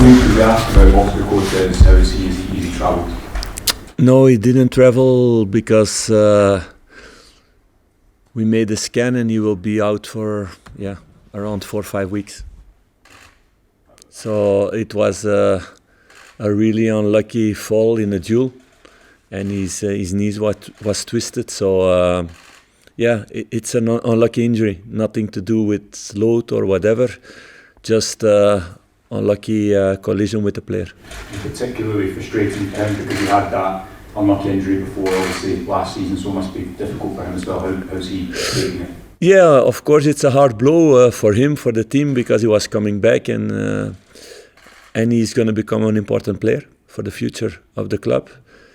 Philippe, we asked about Oscar Cortez, how is he? Is he travelled? No, he didn't travel because we made a scan and he will be out for around 4 or 5 weeks. So it was a really unlucky fall in a duel, and his knees was twisted. So it's an unlucky injury. Nothing to do with load or whatever. Just unlucky collision with the player. Particularly frustrating for him because he had that unlucky injury before, obviously, last season, so it must be difficult for him as well. How's he taking it? Yeah, of course, it's a hard blow for him, for the team, because he was coming back and he's going to become an important player for the future of the club.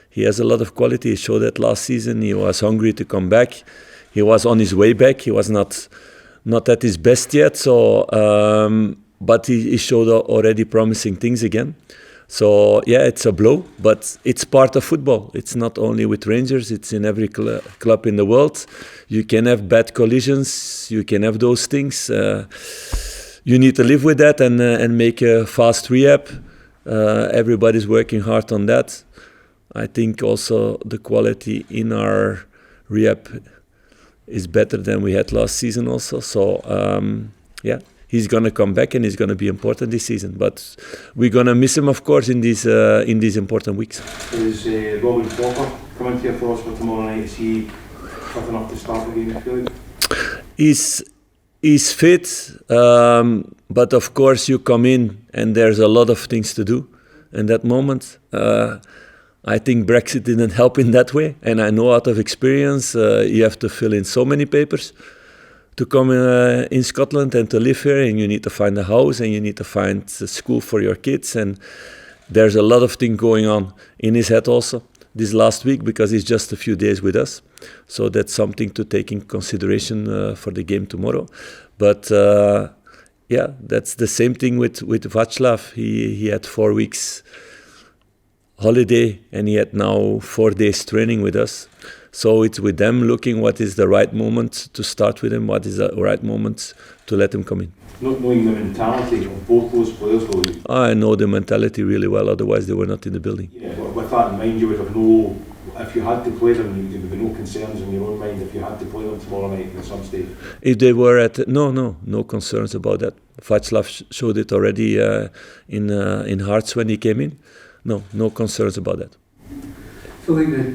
He has a lot of quality. He showed that last season. He was hungry to come back. He was on his way back. He was not at his best yet, so but he showed already promising things again. So yeah, it's a blow, but it's part of football. It's not only with Rangers, it's in every club in the world. You can have bad collisions, you can have those things. You need to live with that and make a fast rehab. Everybody's working hard on that. I think also the quality in our rehab is better than we had last season also. So he's going to come back and he's going to be important this season. But we're going to miss him, of course, in these important weeks. Is Robin Walker coming here for us for tomorrow night? Is he tough enough to start the game, Philippe? He's fit, but of course you come in and there's a lot of things to do in that moment. I think Brexit didn't help in that way, and I know out of experience you have to fill in so many papers to come in Scotland and to live here, and you need to find a house and you need to find a school for your kids, and there's a lot of things going on in his head also this last week because he's just a few days with us. So that's something to take in consideration for the game tomorrow. But that's the same thing with Václav. He had 4 weeks holiday and he had now 4 days training with us. So it's with them looking what is the right moment to start with him, what is the right moment to let him come in. Not knowing the mentality of both those players, though. I know the mentality really well, otherwise they were not in the building. Yeah, but with that in mind, you would have no, if you had to play them, there would be no concerns in your own mind if you had to play them tomorrow night at some stage? If they were no concerns about that. Václav showed it already in Hearts when he came in. No concerns about that. Philippe,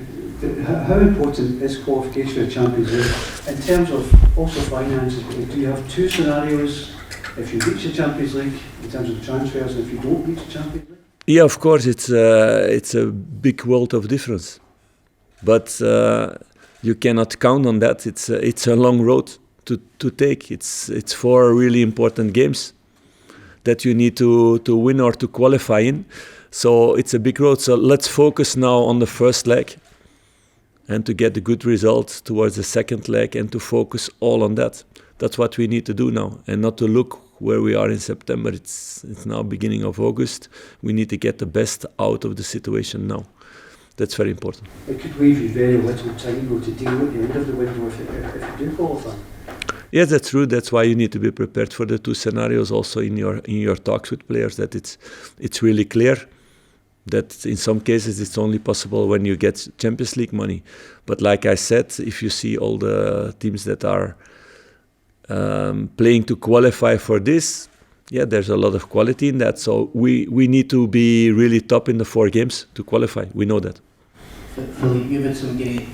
how important is qualification for the Champions League in terms of also finances? Do you have 2 scenarios if you reach the Champions League in terms of transfers, and if you don't reach the Champions League? Yeah, of course, it's a big world of difference, but you cannot count on that. It's a long road to take. It's 4 really important games that you need to win or to qualify in. So it's a big road. So let's focus now on the first leg and to get the good results towards the second leg and to focus all on that. That's what we need to do now, and not to look where we are in September. It's now beginning of August. We need to get the best out of the situation now. That's very important. It could leave you very little time though to deal with the end of the window if you do qualify. Yes, that's true. That's why you need to be prepared for the 2 scenarios also in your talks with players, that it's really clear that in some cases it's only possible when you get Champions League money. But like I said, if you see all the teams that are playing to qualify for this, there's a lot of quality in that. So we need to be really top in the 4 games to qualify. We know that. Philippe, you've had some great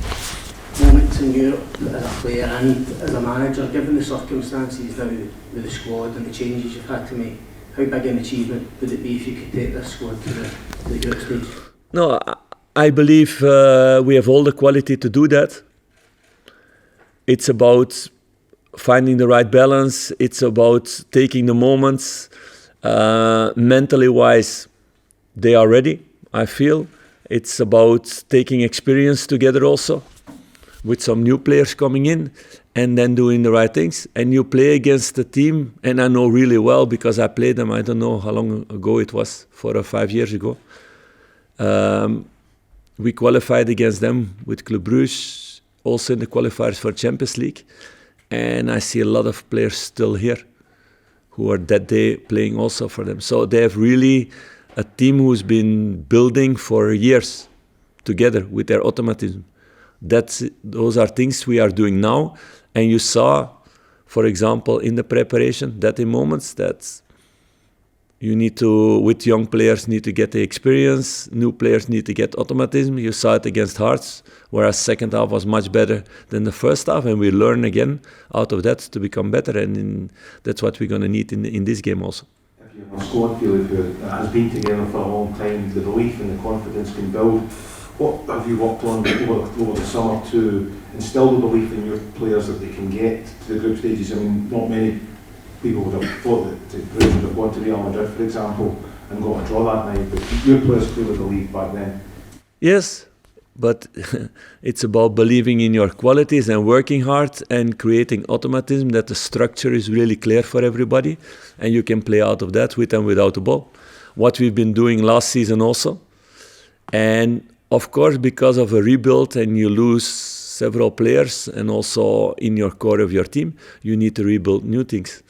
moments in Europe as a player and as a manager. Given the circumstances now with the squad and the changes you've had to make, how big an achievement would it be if you could take this squad to the group stage? No, I believe we have all the quality to do that. It's about finding the right balance. It's about taking the moments. Mentally wise, they are ready, I feel. It's about taking experience together also with some new players coming in and then doing the right things. And you play against the team, and I know really well because I played them, I don't know how long ago it was, 4 or 5 years ago. We qualified against them with Club Brugge, also in the qualifiers for Champions League. And I see a lot of players still here who are that day playing also for them. So they have really a team who's been building for years together with their automatism. Those are things we are doing now. And you saw, for example, in the preparation, that in moments that you need to, with young players, need to get the experience, new players need to get automatism. You saw it against Hearts, whereas second half was much better than the first half, and we learn again out of that to become better, and that's what we're going to need in this game also. If you have a squad, Philippe, who has been together for a long time, the belief and the confidence can build. What have you worked on over the summer to instill the belief in your players that they can get to the group stages? I mean, not many people would have thought that the players would have gone to Real Madrid, for example, and got a draw that night, but your players clearly believed back then. Yes, but it's about believing in your qualities and working hard and creating automatism, that the structure is really clear for everybody and you can play out of that with and without the ball. What we've been doing last season also. And of course, because of a rebuild and you lose several players and also in your core of your team, you need to rebuild new things.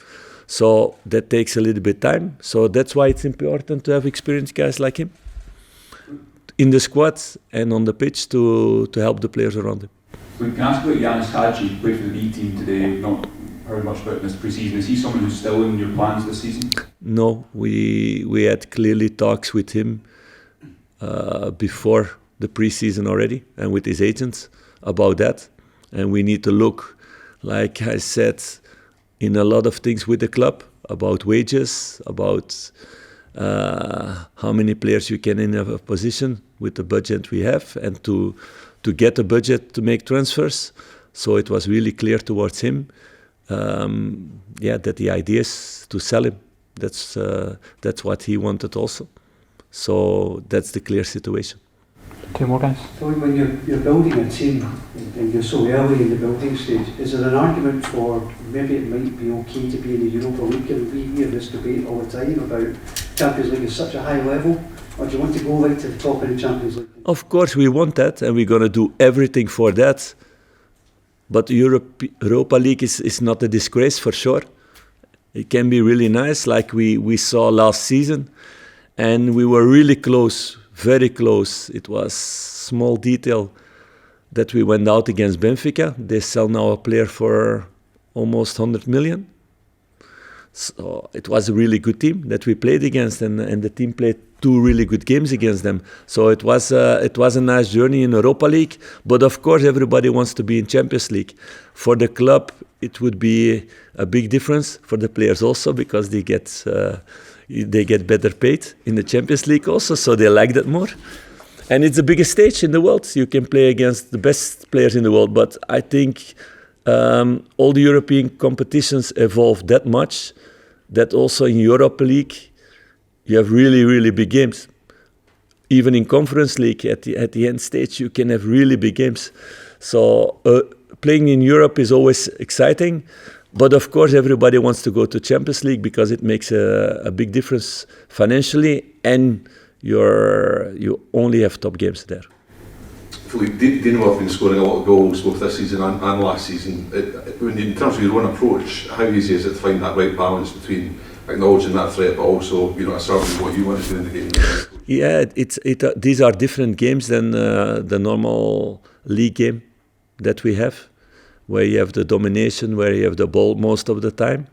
So that takes a little bit time. So that's why it's important to have experienced guys like him in the squad and on the pitch to help the players around him. We can ask about Yanis Hadji, who played for the B team today. We've not heard much about him this pre-season. Is he someone who's still in your plans this season? No, we had clearly talks with him before the pre-season already and with his agents about that. And we need to look, like I said, in a lot of things with the club, about wages, about how many players you can in a position with the budget we have, and to get a budget to make transfers. So it was really clear towards him, that the idea is to sell him. That's what he wanted also. So that's the clear situation. Two more guys. So when you're building a team and you're so early in the building stage, is there an argument for maybe it might be okay to be in the Europa League? And we hear this debate all the time about Champions League is such a high level, or do you want to go right to the top in the Champions League? Of course we want that, and we're going to do everything for that. But Europa League is not a disgrace for sure. It can be really nice, like we saw last season, and we were really close. Very close. It was small detail that we went out against Benfica. They sell now a player for almost 100 million. So it was a really good team that we played against, and the team played 2 really good games against them. So it was a nice journey in Europa League. But of course, everybody wants to be in Champions League. For the club, it would be a big difference. For the players also, because they get better paid in the Champions League also, so they like that more. And it's the biggest stage in the world. You can play against the best players in the world. But I think all the European competitions evolved that much that also in Europa League you have really, really big games. Even in Conference League at the end stage you can have really big games. So playing in Europe is always exciting. But of course, everybody wants to go to Champions League because it makes a big difference financially, and you only have top games there. Philippe, Dynamo have been scoring a lot of goals both this season and last season. In terms of your own approach, how easy is it to find that right balance between acknowledging that threat, but also asserting what you want to do in the game? Yeah, these are different games than the normal league game that we have, where you have the domination, where you have the ball most of the time.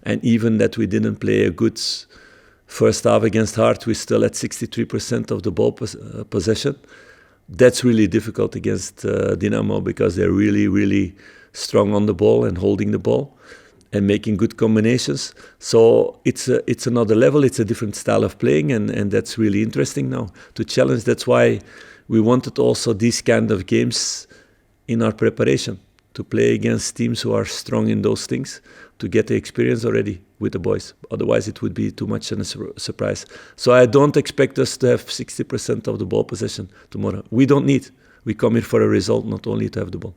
And even that we didn't play a good first half against Hearts, we still had 63% of the ball possession. That's really difficult against Dynamo because they're really, really strong on the ball and holding the ball and making good combinations. So it's another level, it's a different style of playing, and that's really interesting now to challenge. That's why we wanted also these kind of games in our preparation, to play against teams who are strong in those things, to get the experience already with the boys. Otherwise it would be too much of a surprise. So I don't expect us to have 60% of the ball possession tomorrow. We don't need. We come here for a result, not only to have the ball.